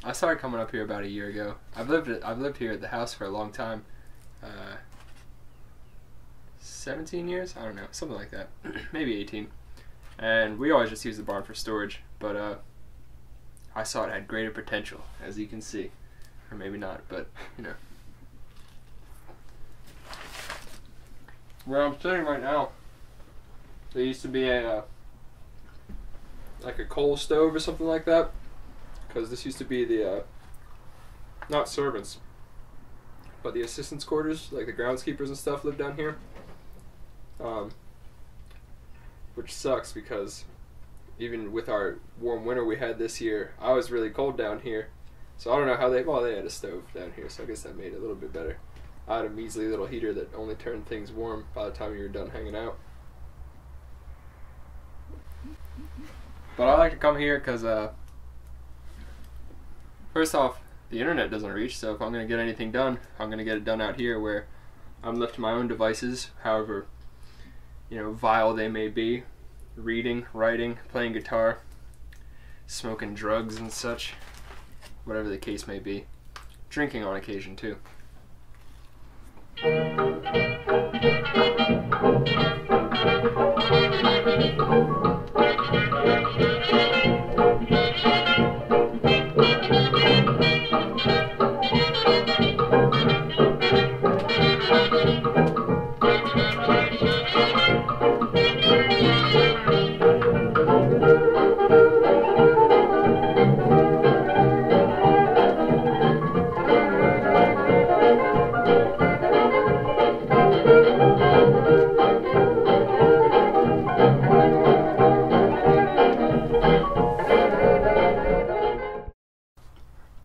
I started coming up here about a year ago. I've lived here at the house for a long time. 17 years? I don't know, something like that. Maybe 18. And we always just use the barn for storage, but I saw it had greater potential, as you can see. Or maybe not, but, you know. Where I'm sitting right now, there used to be a like a coal stove or something like that, because this used to be the not servants, but the assistants' quarters, like the groundskeepers and stuff lived down here, which sucks because even with our warm winter we had this year, I was really cold down here, so I don't know how they had a stove down here, so I guess that made it a little bit better. I had a measly little heater that only turned things warm by the time you were done hanging out. But I like to come here because, first off, the internet doesn't reach, so if I'm going to get anything done, I'm going to get it done out here where I'm left to my own devices, however, you know, vile they may be. Reading, writing, playing guitar, smoking drugs and such, whatever the case may be. Drinking on occasion, too.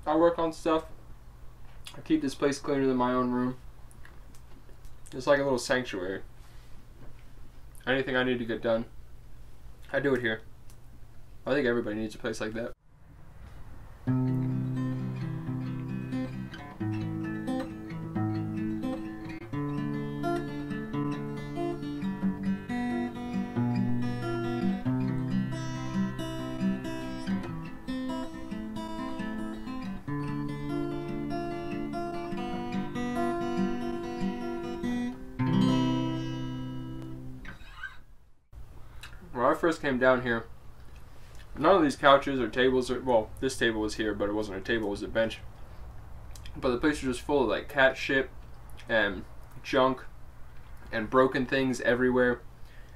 I work on stuff. I keep this place cleaner than my own room. It's like a little sanctuary. Anything I need to get done, I do it here. I think everybody needs a place like that. When I first came down here, none of these couches or tables, well, this table was here, but it wasn't a table, it was a bench. But the place was just full of like cat shit and junk and broken things everywhere,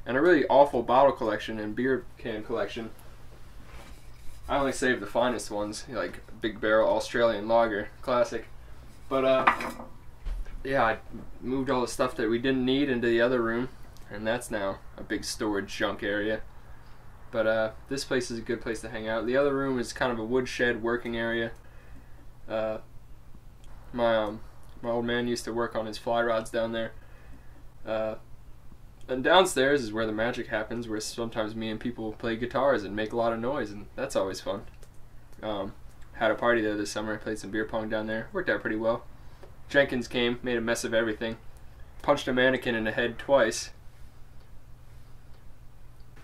and a really awful bottle collection and beer can collection. I only saved the finest ones, like Big Barrel Australian Lager, classic. But yeah, I moved all the stuff that we didn't need into the other room, and that's now a big storage junk area. But this place is a good place to hang out. The other room is kind of a woodshed working area. My old man used to work on his fly rods down there. And downstairs is where the magic happens, where sometimes me and people play guitars and make a lot of noise, and that's always fun. Had a party there this summer, played some beer pong down there, worked out pretty well. Jenkins came, made a mess of everything, punched a mannequin in the head twice.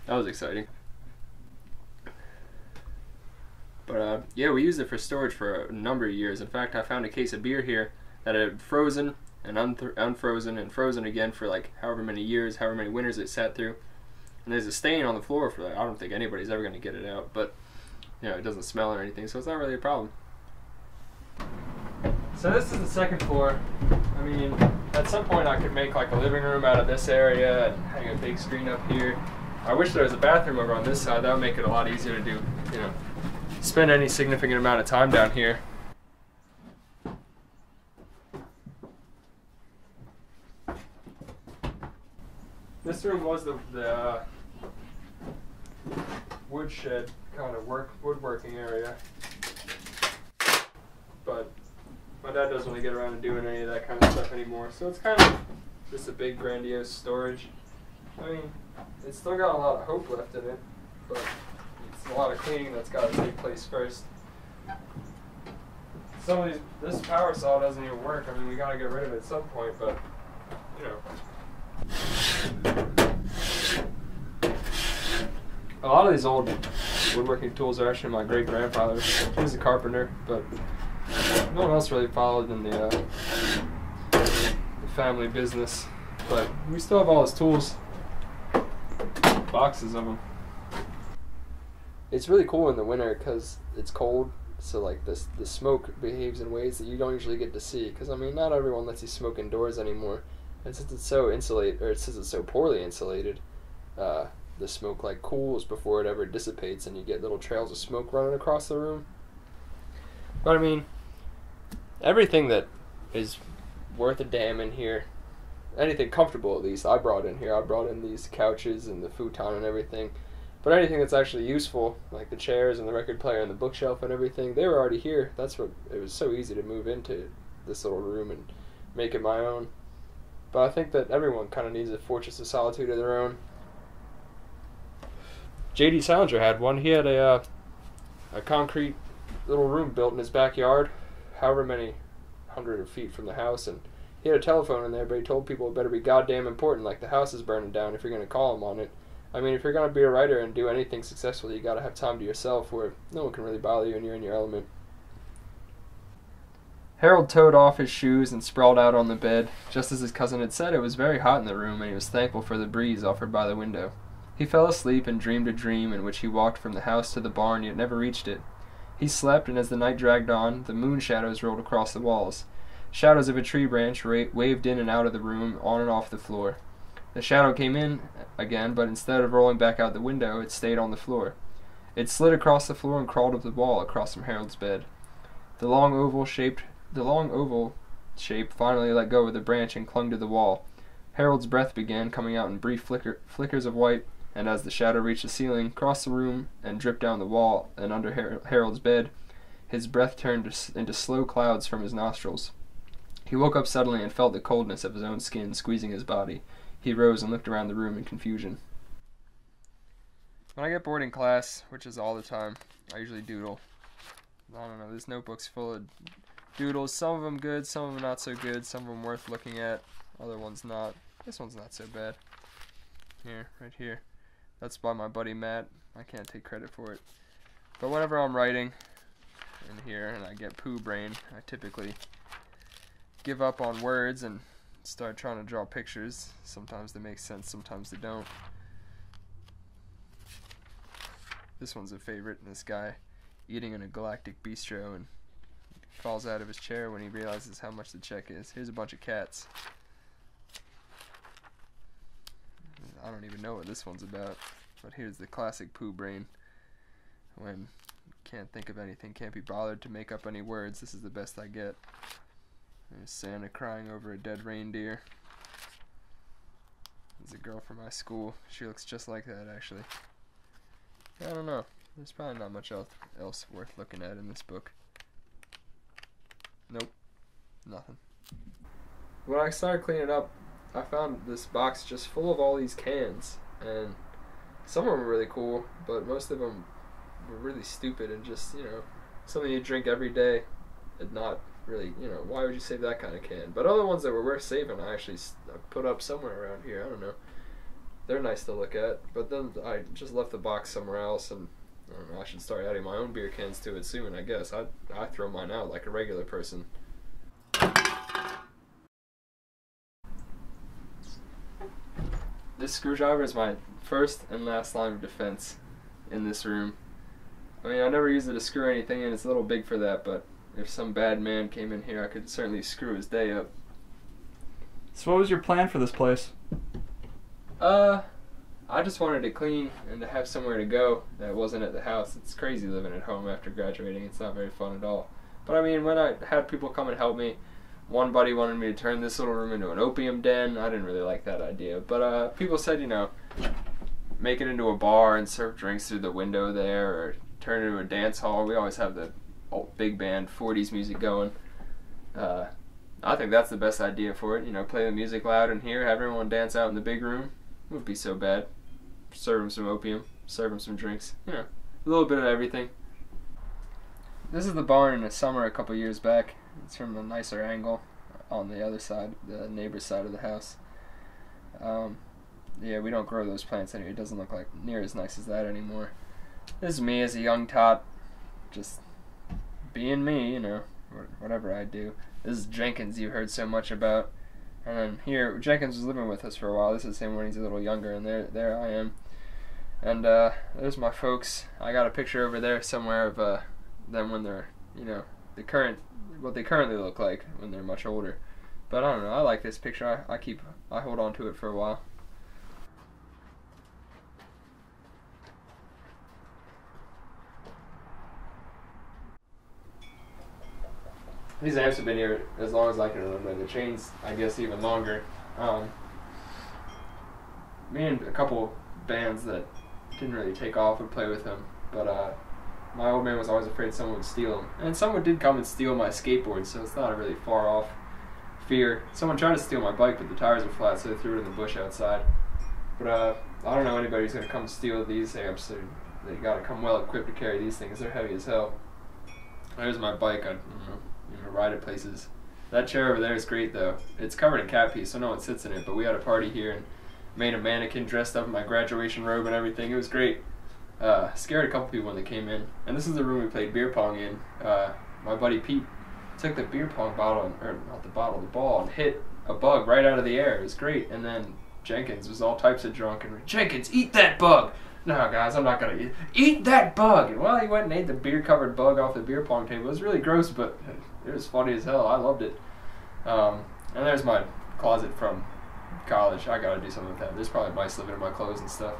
That was exciting. But yeah, we used it for storage for a number of years. In fact, I found a case of beer here that had frozen and unfrozen and frozen again for like however many years, however many winters it sat through. And there's a stain on the floor for that. I don't think anybody's ever going to get it out, but you know, it doesn't smell or anything, so it's not really a problem. So this is the second floor. I mean, at some point I could make like a living room out of this area and hang a big screen up here. I wish there was a bathroom over on this side. That would make it a lot easier to do, you know, spend any significant amount of time down here. This room was the woodshed kind of woodworking area, but my dad doesn't really get around to doing any of that kind of stuff anymore, so it's kind of just a big grandiose storage. I mean, it's still got a lot of hope left in it, but it's a lot of cleaning that's got to take place first. Some of this power saw doesn't even work. I mean, we got to get rid of it at some point, but you know. A lot of these old woodworking tools are actually my great-grandfather's. He was a carpenter, but no one else really followed in the family business. But we still have all his tools, boxes of them. It's really cool in the winter because it's cold, so like the smoke behaves in ways that you don't usually get to see. Because I mean, not everyone lets you smoke indoors anymore, and since it's so since it's so poorly insulated, the smoke like cools before it ever dissipates, and you get little trails of smoke running across the room. But I mean, everything that is worth a damn in here, anything comfortable at least, I brought in here. I brought in these couches and the futon and everything. But anything that's actually useful, like the chairs and the record player and the bookshelf and everything, they were already here. That's what, it was so easy to move into this little room and make it my own. But I think that everyone kind of needs a fortress of solitude of their own. J.D. Salinger had one. He had a concrete little room built in his backyard, however many hundred of feet from the house, and he had a telephone in there, but he told people it better be goddamn important, like the house is burning down, if you're going to call him on it. I mean, if you're going to be a writer and do anything successfully, you got to have time to yourself where no one can really bother you and you're in your element. Harold toed off his shoes and sprawled out on the bed. Just as his cousin had said, it was very hot in the room, and he was thankful for the breeze offered by the window. He fell asleep and dreamed a dream in which he walked from the house to the barn, yet never reached it. He slept, and as the night dragged on, the moon shadows rolled across the walls. Shadows of a tree branch waved in and out of the room, on and off the floor. The shadow came in again, but instead of rolling back out the window, it stayed on the floor. It slid across the floor and crawled up the wall across from Harold's bed. The long oval shape finally let go of the branch and clung to the wall. Harold's breath began coming out in brief flickers of white, and as the shadow reached the ceiling, crossed the room, and dripped down the wall and under Harold's bed, his breath turned into slow clouds from his nostrils. He woke up suddenly and felt the coldness of his own skin squeezing his body. He rose and looked around the room in confusion. When I get bored in class, which is all the time, I usually doodle. I don't know, this notebook's full of doodles. Some of them good, some of them not so good, some of them worth looking at, other ones not. This one's not so bad. Here, right here. That's by my buddy Matt. I can't take credit for it. But whenever I'm writing in here and I get poo brain, I typically give up on words and start trying to draw pictures. Sometimes they make sense, sometimes they don't. This one's a favorite. This guy eating in a galactic bistro and falls out of his chair when he realizes how much the check is. Here's a bunch of cats. I don't even know what this one's about, but here's the classic poo brain. When can't think of anything, can't be bothered to make up any words, this is the best I get. There's Santa crying over a dead reindeer. There's a girl from my school. She looks just like that, actually. I don't know. There's probably not much else worth looking at in this book. Nope. Nothing. When I started cleaning up, I found this box just full of all these cans. And some of them were really cool, but most of them were really stupid and just, something you drink every day and not really, why would you save that kind of can? But other ones that were worth saving, I actually put up somewhere around here. I don't know. They're nice to look at, but then I just left the box somewhere else, and I don't know, I should start adding my own beer cans to it soon, I guess. I throw mine out like a regular person. This screwdriver is my first and last line of defense in this room. I mean, I never use it to screw anything in, it's a little big for that, but if some bad man came in here, I could certainly screw his day up. So what was your plan for this place? I just wanted to clean and to have somewhere to go that wasn't at the house. It's crazy living at home after graduating. It's not very fun at all. But I mean, when I had people come and help me, one buddy wanted me to turn this little room into an opium den. I didn't really like that idea. But people said, make it into a bar and serve drinks through the window there, or turn it into a dance hall. We always have the old big band 40s music going. I think that's the best idea for it. Play the music loud in here, have everyone dance out in the big room. Wouldn't be so bad. Serve them some opium, serve them some drinks. A little bit of everything. This is the barn in the summer a couple years back. It's from a nicer angle on the other side, the neighbor's side of the house. Yeah, we don't grow those plants anymore. It doesn't look like near as nice as that anymore. This is me as a young tot, just being me, you know, whatever I do. This is Jenkins you heard so much about. And then here, Jenkins was living with us for a while. This is him when he's a little younger, and there I am. And there's my folks. I got a picture over there somewhere of them when they're, you know, what they currently look like when they're much older. But I don't know, I like this picture. I hold on to it for a while. These amps have been here as long as I can remember. The chains, I guess, even longer. Me and a couple bands that didn't really take off would play with them, but my old man was always afraid someone would steal them. And someone did come and steal my skateboard, so it's not a really far off fear. Someone tried to steal my bike, but the tires were flat, so they threw it in the bush outside. But I don't know anybody who's going to come steal these amps. They got to come well equipped to carry these things. They're heavy as hell. There's my bike. I ride at places. That chair over there is great though. It's covered in cat pee, so no one sits in it, but we had a party here and made a mannequin dressed up in my graduation robe and everything. It was great. Scared a couple people when they came in. And this is the room we played beer pong in. My buddy Pete took the beer pong bottle, or not the bottle, the ball, and hit a bug right out of the air. It was great. And then Jenkins was all types of drunk and, Jenkins, eat that bug! No, guys, I'm not going to eat that bug! And well, he went and ate the beer-covered bug off the beer pong table. It was really gross, but it was funny as hell. I loved it. And there's my closet from college. I got to do something with that. There's probably mice living in my clothes and stuff.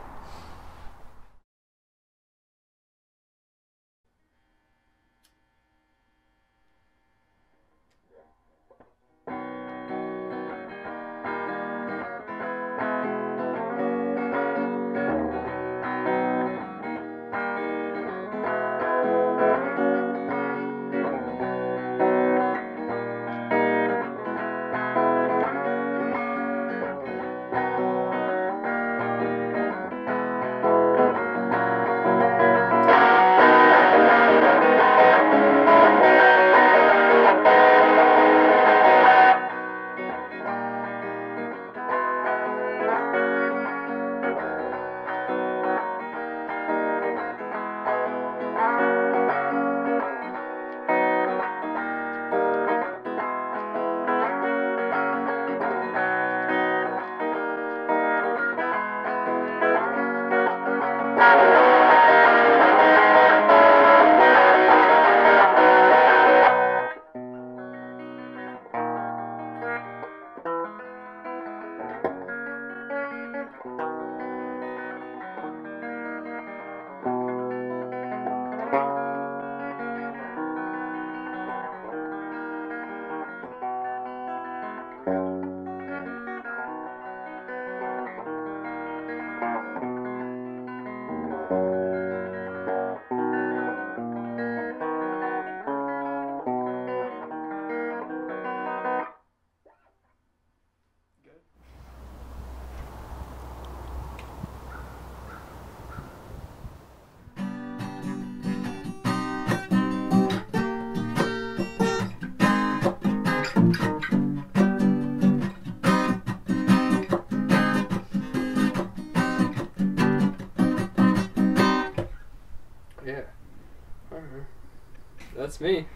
Yeah. That's me.